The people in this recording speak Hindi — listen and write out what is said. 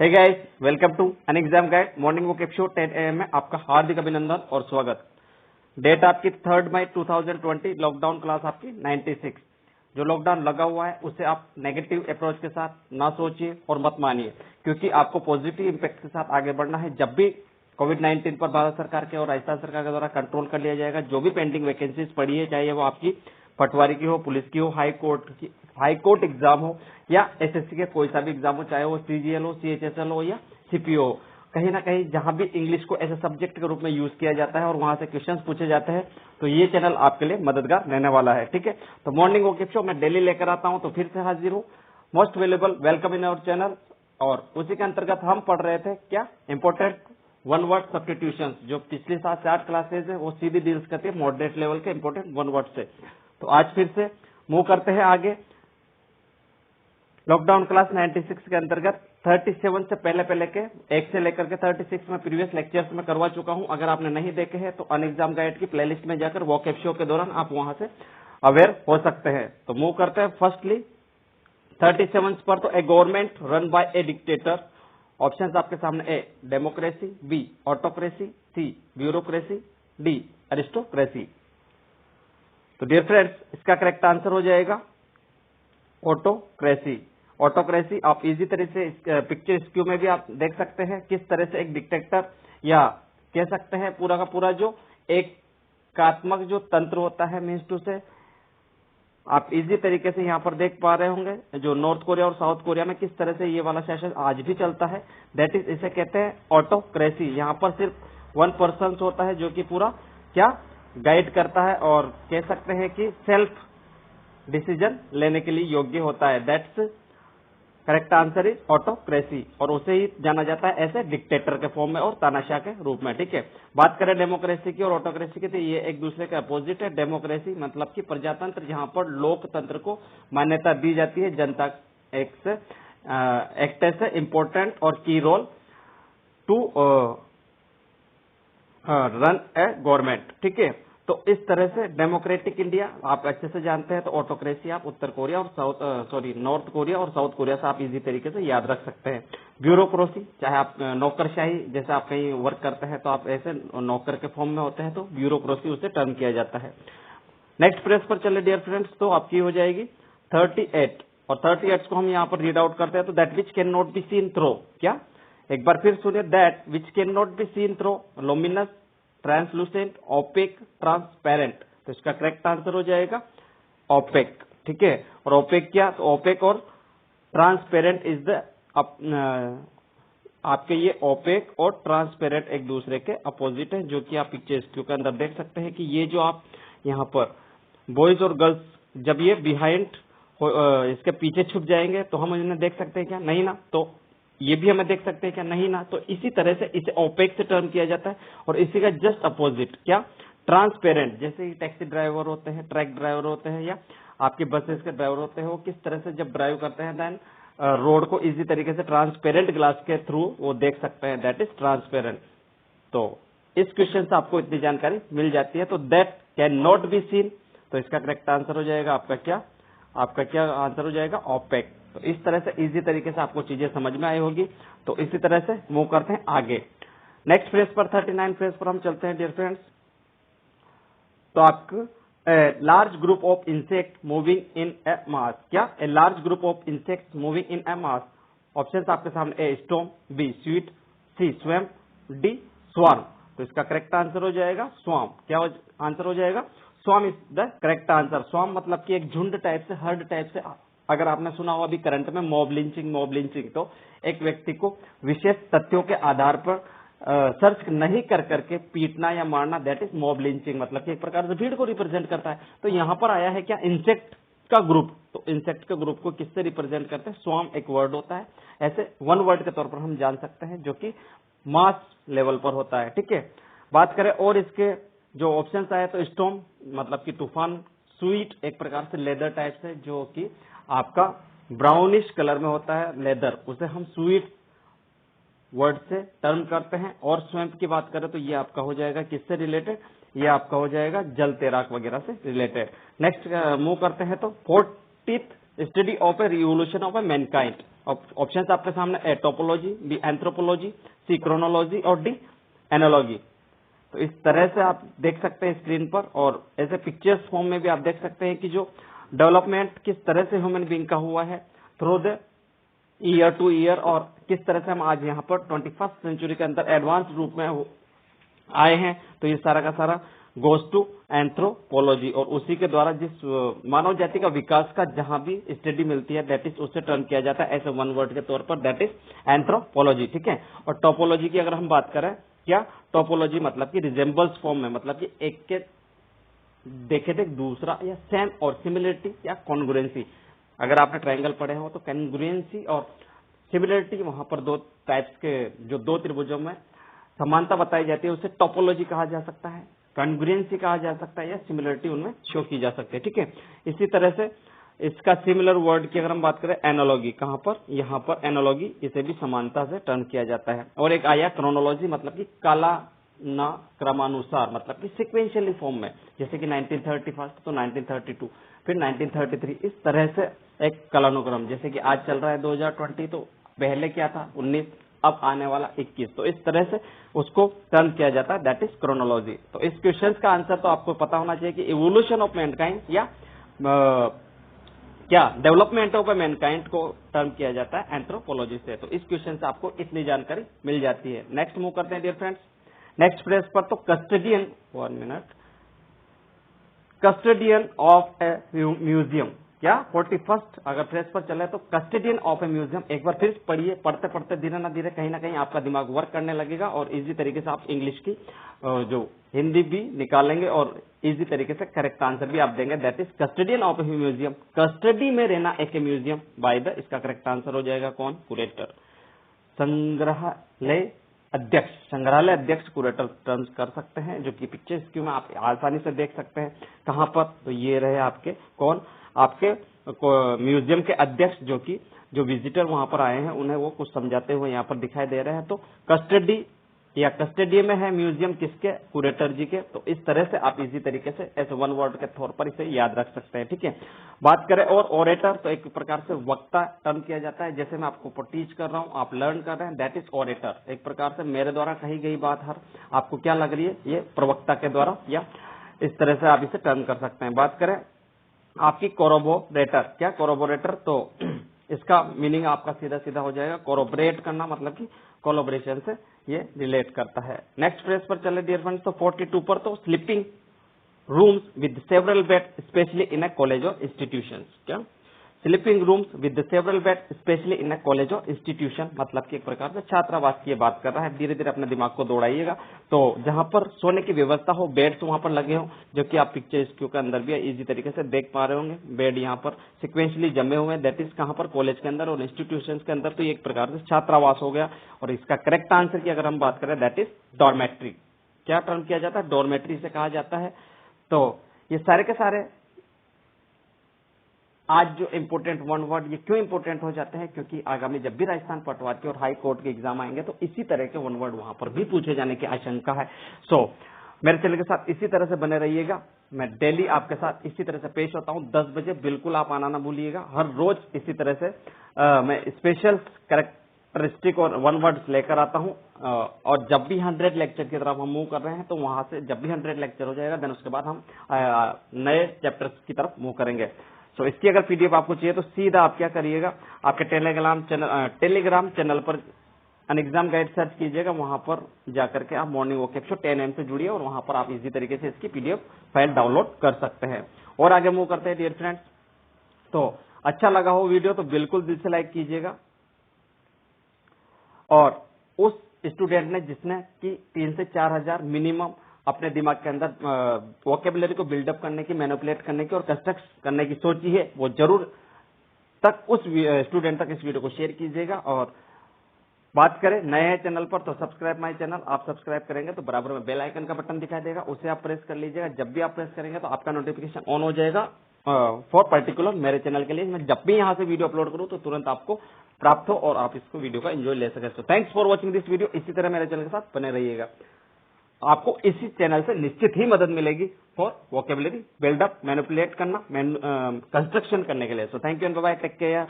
Hey guys, welcome to an exam guide morning walk show 10 AM में आपका हार्दिक अभिनंदन और स्वागत। डेट आपकी 3 मई 2020, लॉकडाउन क्लास आपकी 96। जो लॉकडाउन लगा हुआ है उसे आप नेगेटिव अप्रोच के साथ ना सोचिए और मत मानिए, क्योंकि आपको पॉजिटिव इम्पैक्ट के साथ आगे बढ़ना है। जब भी कोविड-19 पर भारत सरकार के और राजस्थान सरकार के द्वारा कंट्रोल कर लिया जाएगा, जो भी पेंडिंग वैकेंसीज पड़ी है, चाहे वो आपकी पटवारी की हो, पुलिस की हो, हाई कोर्ट एग्जाम हो या एसएससी के कोई सा भी एग्जाम हो, चाहे वो सीजीएल हो, सीएचएसएल हो या सीपीओ हो, कहीं ना कहीं जहां भी इंग्लिश को एज ए सब्जेक्ट के रूप में यूज किया जाता है और वहां से क्वेश्चंस पूछे जाते हैं, तो ये चैनल आपके लिए मददगार रहने वाला है। ठीक है, तो मॉर्निंग वोक शो मैं डेली लेकर आता हूं, तो फिर से हाजिर हूं। Most valuable, welcome in our channel. और उसी के अंतर्गत हम पढ़ रहे थे क्या इंपोर्टेंट वन वर्ड सब्स्टिट्यूशन, जो पिछली 7 क्लासेज है वो सीधी डील्स करती है मॉडरेट लेवल के इंपोर्टेंट वन वर्ड से। तो आज फिर से मूव करते हैं आगे। लॉकडाउन क्लास 96 के अंतर्गत 37 से पहले के 1 से लेकर के 36 में प्रीवियस लेक्चर्स में करवा चुका हूं। अगर आपने नहीं देखे हैं तो अन एग्जाम गाइड की प्लेलिस्ट में जाकर वॉकअप शो के दौरान आप वहां से अवेयर हो सकते हैं। तो मूव करते हैं फर्स्टली 37 पर। तो a government run by a dictator. Options आपके सामने, A democracy, B autocracy, C bureaucracy, D aristocracy. तो डियर फ्रेंड्स, इसका करेक्ट आंसर हो जाएगा ऑटोक्रेसी। ऑटोक्रेसी आप इजी तरह से पिक्चर स्क्यू में भी आप देख सकते हैं किस तरह से एक डिक्टेटर या कह सकते हैं पूरा का पूरा जो एकात्मक जो तंत्र होता है, मीन्स टू से आप इजी तरीके से यहाँ पर देख पा रहे होंगे जो नॉर्थ कोरिया और साउथ कोरिया में किस तरह से ये वाला सेशन आज भी चलता है, दैट इज इसे कहते हैं ऑटोक्रेसी। यहाँ पर सिर्फ 1 पर्सन होता है जो कि पूरा क्या गाइड करता है और कह सकते हैं कि सेल्फ डिसीजन लेने के लिए योग्य होता है। That's correct answer is autocracy, और उसे ही जाना जाता है ऐसे डिक्टेटर के फॉर्म में और तानाशाह के रूप में। ठीक है, बात करें डेमोक्रेसी की और ऑटोक्रेसी की, तो ये एक दूसरे के अपोजिट है। डेमोक्रेसी मतलब कि प्रजातंत्र, जहां पर लोकतंत्र को मान्यता दी जाती है, जनता एक्ट एज इम्पोर्टेंट और key role to run a government. ठीक है, तो इस तरह से डेमोक्रेटिक इंडिया आप अच्छे से जानते हैं। तो ऑटोक्रेसी आप उत्तर कोरिया और नॉर्थ कोरिया और साउथ कोरिया से आप इजी तरीके से याद रख सकते हैं। ब्यूरोक्रेसी, चाहे आप नौकरशाही, जैसे आप कहीं वर्क करते हैं तो आप ऐसे नौकर के फॉर्म में होते हैं, तो ब्यूरोक्रेसी उसे टर्म किया जाता है। नेक्स्ट पेज पर चले डियर फ्रेंड्स, तो आपकी हो जाएगी 38, और 38 को हम यहाँ पर रीड आउट करते हैं। तो that which can not be seen through, क्या एक बार फिर सुनिए, that which can not be seen through, luminous, translucent, opaque, transparent. तो इसका करेक्ट आंसर हो जाएगा ओपेक। ठीक है, और ओपेक क्या, तो ओपेक और ट्रांसपेरेंट इज द आपके ये ओपेक और ट्रांसपेरेंट एक दूसरे के अपोजिट है, जो कि आप पिक्चर स्क्यू के अंदर देख सकते हैं कि ये जो आप यहाँ पर बॉयज और गर्ल्स जब ये बिहाइंड इसके पीछे छुप जाएंगे तो हम इन्हें देख सकते हैं क्या, नहीं ना। तो ये भी हमें देख सकते हैं क्या, नहीं ना। तो इसी तरह से इसे ओपेक से टर्म किया जाता है, और इसी का जस्ट अपोजिट क्या, ट्रांसपेरेंट। जैसे ही टैक्सी ड्राइवर होते हैं, ट्रक ड्राइवर होते हैं, या आपके बसेस के ड्राइवर होते हैं, वो किस तरह से जब ड्राइव करते हैं, देन रोड को इजी तरीके से ट्रांसपेरेंट ग्लास के थ्रू वो देख सकते हैं, दैट इज ट्रांसपेरेंट। तो इस क्वेश्चन से आपको इतनी जानकारी मिल जाती है। तो that can not be scene, तो इसका करेक्ट आंसर हो जाएगा आपका क्या आंसर हो जाएगा, ओपेक। तो इस तरह से इजी तरीके से आपको चीजें समझ में आई होगी। तो इसी तरह से मूव करते हैं आगे। नेक्स्ट पेज पर 39 पेज पर हम चलते हैं डियर फ्रेंड्स। तो आपको large group of insect moving in a mass, क्या a large group of insect moving in a mass. Option आपके सामने, A storm, B sweet, C swam, D swarm. तो इसका करेक्ट आंसर हो जाएगा स्वार्म। क्या आंसर हो जाएगा, swarm is the correct answer. Swarm मतलब कि एक झुंड टाइप से, हर्ड टाइप से। अगर आपने सुना हो अभी करंट में मॉब लिंचिंग, तो एक व्यक्ति को विशेष तथ्यों के आधार पर सर्च नहीं कर करके पीटना या मारना, दैट इज मॉब लिंचिंग। मतलब कि एक प्रकार से भीड़ को रिप्रेजेंट करता है। तो यहाँ पर आया है क्या, इंसेक्ट का ग्रुप। तो इंसेक्ट के ग्रुप को किससे रिप्रेजेंट करते हैं, स्वार्म एक वर्ड होता है, ऐसे वन वर्ड के तौर पर हम जान सकते हैं, जो कि मास लेवल पर होता है। ठीक है, बात करें और इसके जो ऑप्शंस आए, तो स्टॉर्म मतलब कि तूफान, स्वीट एक प्रकार से लेदर टाइप से, जो कि आपका ब्राउनिश कलर में होता है लेदर, उसे हम स्वीट वर्ड से टर्म करते हैं। और स्वैम्प की बात करें तो ये आपका हो जाएगा किससे रिलेटेड, ये आपका हो जाएगा जल तैराक वगैरह से रिलेटेड। नेक्स्ट मूव करते हैं, तो 40th study of a revolution of A Mankind. Option आपके सामने ए टोपोलॉजी, बी एंथ्रोपोलॉजी, सी क्रोनोलॉजी और डी एनोलॉजी। तो इस तरह से आप देख सकते हैं स्क्रीन पर, और ऐसे पिक्चर्स फॉर्म में भी आप देख सकते हैं कि जो डेवलपमेंट किस तरह से ह्यूमन बीइंग का हुआ है through the year two year, और किस तरह से हम आज यहाँ पर 21st सेंचुरी के अंदर एडवांस रूप में आए हैं। तो ये सारा का सारा गोज टू एंथ्रोपोलॉजी, और उसी के द्वारा जिस मानव जाति का विकास का जहां भी स्टडी मिलती है दैट इज उससे टर्न किया जाता है ऐसे वन वर्ड के तौर पर, दैट इज एंथ्रोपोलॉजी। ठीक है। और टोपोलॉजी की अगर हम बात करें, क्या टोपोलॉजी मतलब कि रिजेंबल्स फॉर्म में, मतलब कि एक के देखे देख दूसरा, या सेम और सिमिलरिटी या कॉन्ग्रुएंसी। अगर आपने ट्रायंगल पढ़े हो तो कॉन्ग्रुएंसी और सिमिलरिटी, वहां पर दो टाइप्स के जो दो त्रिभुजों में समानता बताई जाती है उसे टोपोलॉजी कहा जा सकता है, कॉन्ग्रुएंसी कहा जा सकता है, या सिमिलरिटी उनमें शो की जा सकती है। ठीक है। इसी तरह से इसका सिमिलर वर्ड की अगर हम बात करें एनालॉगी, कहां पर, यहां पर एनालॉगी, इसे भी समानता से टर्न किया जाता है। और एक आया क्रोनोलॉजी, मतलब कि काला ना क्रमानुसार, मतलब कि सिक्वेंशियली फॉर्म में, जैसे कि 1931 तो 1932 फिर 1933, इस तरह से एक कालानुक्रम, जैसे कि आज चल रहा है 2020 तो पहले क्या था 19, अब आने वाला 21, तो इस तरह से उसको टर्न किया जाता है, दैट इज क्रोनोलॉजी। तो इस क्वेश्चन का आंसर तो आपको पता होना चाहिए कि इवोल्यूशन ऑफ मैनकाइंड या क्या डेवलपमेंट ऑफ मैनकाइंड को टर्न किया जाता है एंथ्रोपोलॉजी से। तो इस क्वेश्चन से आपको इतनी जानकारी मिल जाती है। नेक्स्ट मूव करते हैं डियर फ्रेंड्स, नेक्स्ट फ्रेज पर। तो custodian, 1 minute, custodian of A museum, क्या 41st अगर फ्रेज पर चले तो कस्टडियन ऑफ ए म्यूजियम। एक बार फिर पढ़िए, पढ़ते पढ़ते धीरे ना धीरे कहीं ना कहीं आपका दिमाग वर्क करने लगेगा, और इजी तरीके से आप इंग्लिश की जो हिंदी भी निकालेंगे, और इजी तरीके से करेक्ट आंसर भी आप देंगे, that is custodian of A museum. Custody में रहना एक म्यूजियम बाय द, इसका करेक्ट आंसर हो जाएगा कौन, कुरेटर। संग्रहालय अध्यक्ष, संग्रहालय अध्यक्ष कुरेटर टर्म्स कर सकते हैं, जो कि पिक्चर स्क्रीन में आप आसानी से देख सकते हैं। कहां पर, तो ये रहे आपके कौन, आपके म्यूजियम के अध्यक्ष, जो कि जो विजिटर वहां पर आए हैं उन्हें वो कुछ समझाते हुए यहाँ पर दिखाई दे रहे हैं। तो कस्टडी या कस्टडी में है म्यूजियम किसके, कुरेटर जी के। तो इस तरह से आप इजी तरीके से ऐसे वन वर्ड के तौर पर इसे याद रख सकते हैं। ठीक है। बात करें और ओरेटर, तो एक प्रकार से वक्ता टर्न किया जाता है, जैसे मैं आपको टीच कर रहा हूँ, आप लर्न कर रहे हैं, दैट इज ओरेटर। एक प्रकार से मेरे द्वारा कही गई बात हर आपको क्या लग रही है, ये प्रवक्ता के द्वारा, या इस तरह से आप इसे टर्न कर सकते हैं। बात करें आपकी कोरोबोरेटर, क्या कोरोबोरेटर, तो इसका मीनिंग आपका सीधा सीधा हो जाएगा कोरोबरेट करना, मतलब कि कोलोबरेशन से ये रिलेट करता है। नेक्स्ट फ्रेज पर चले डियर फ्रेंड्स, तो 42 पर, तो sleeping rooms with several bed specially in A college और इंस्टीट्यूशंस, क्या sleeping rooms with several bed specially in A college और इंस्टीट्यूशन, मतलब कि एक प्रकार से छात्रावास की बात कर रहा है। धीरे धीरे अपने दिमाग को दौड़ाइएगा। तो जहां पर सोने की व्यवस्था हो, बेड्स वहां पर लगे हो, जो कि आप पिक्चर इसके के अंदर भी इजी तरीके से देख पा रहे होंगे, बेड यहाँ पर सिक्वेंशली जमे हुए हैं, दैट इज कहां पर, कॉलेज के अंदर और इंस्टीट्यूशन के अंदर। तो ये एक प्रकार से छात्रावास हो गया। और इसका करेक्ट आंसर की अगर हम बात करें, दैट इज डॉर्मेट्री। क्या टर्म किया जाता है, डॉर्मेट्री से कहा जाता है। तो ये सारे के सारे आज जो इम्पोर्टेंट वन वर्ड, ये क्यों इम्पोर्टेंट हो जाते हैं, क्योंकि आगामी जब भी राजस्थान पटवार के और हाई कोर्ट के एग्जाम आएंगे तो इसी तरह के वन वर्ड वहां पर भी पूछे जाने की आशंका है। सो मेरे चैनल के साथ इसी तरह से बने रहिएगा। मैं डेली आपके साथ इसी तरह से पेश होता हूं 10 बजे, बिल्कुल आप आना ना भूलिएगा। हर रोज इसी तरह से मैं स्पेशल कैरेक्टरिस्टिक और वन वर्ड्स लेकर आता हूं। और जब भी 100 लेक्चर की तरफ हम मूव कर रहे हैं, तो वहां से जब भी 100 लेक्चर हो जाएगा, देन उसके बाद हम नए चैप्टर्स की तरफ मूव करेंगे। तो इसकी अगर पीडीएफ आपको चाहिए तो सीधा आप क्या करिएगा, आपके टेलीग्राम चैनल पर अन एग्जाम गाइड सर्च कीजिएगा, वहां पर जाकर के आप मॉर्निंग वॉक शो 10 AM से जुड़िए, और वहां पर आप इजी तरीके से इसकी पीडीएफ फाइल डाउनलोड कर सकते हैं। और आगे मूव करते हैं डियर फ्रेंड्स। तो अच्छा लगा हो वीडियो तो बिल्कुल दिल से लाइक कीजिएगा, और उस स्टूडेंट ने जिसने कि 3 से 4 हजार मिनिमम अपने दिमाग के अंदर वोकेबुलरी को बिल्डअप करने की, मैनिपुलेट करने की और कंस्ट्रक्ट करने की सोची है, वो जरूर तक उस स्टूडेंट तक इस वीडियो को शेयर कीजिएगा। और बात करें नए हैं चैनल पर, तो सब्सक्राइब माय चैनल। आप सब्सक्राइब करेंगे तो बराबर में बेल आइकन का बटन दिखाई देगा, उसे आप प्रेस कर लीजिएगा। जब भी आप प्रेस करेंगे तो आपका नोटिफिकेशन ऑन हो जाएगा फॉर पर्टिकुलर मेरे चैनल के लिए। मैं जब भी यहाँ से वीडियो अपलोड करूँ तो तुरंत आपको प्राप्त हो और आप इसको वीडियो का एंजॉय ले सके। तो thanks for watching this video. इसी तरह मेरे चैनल के साथ बने रहिएगा, आपको इसी चैनल से निश्चित ही मदद मिलेगी। फॉर वोकेबलरी बिल्डअप, मैनिपुलेट करना, कंस्ट्रक्शन करने के लिए। So thank you and bye bye, take care.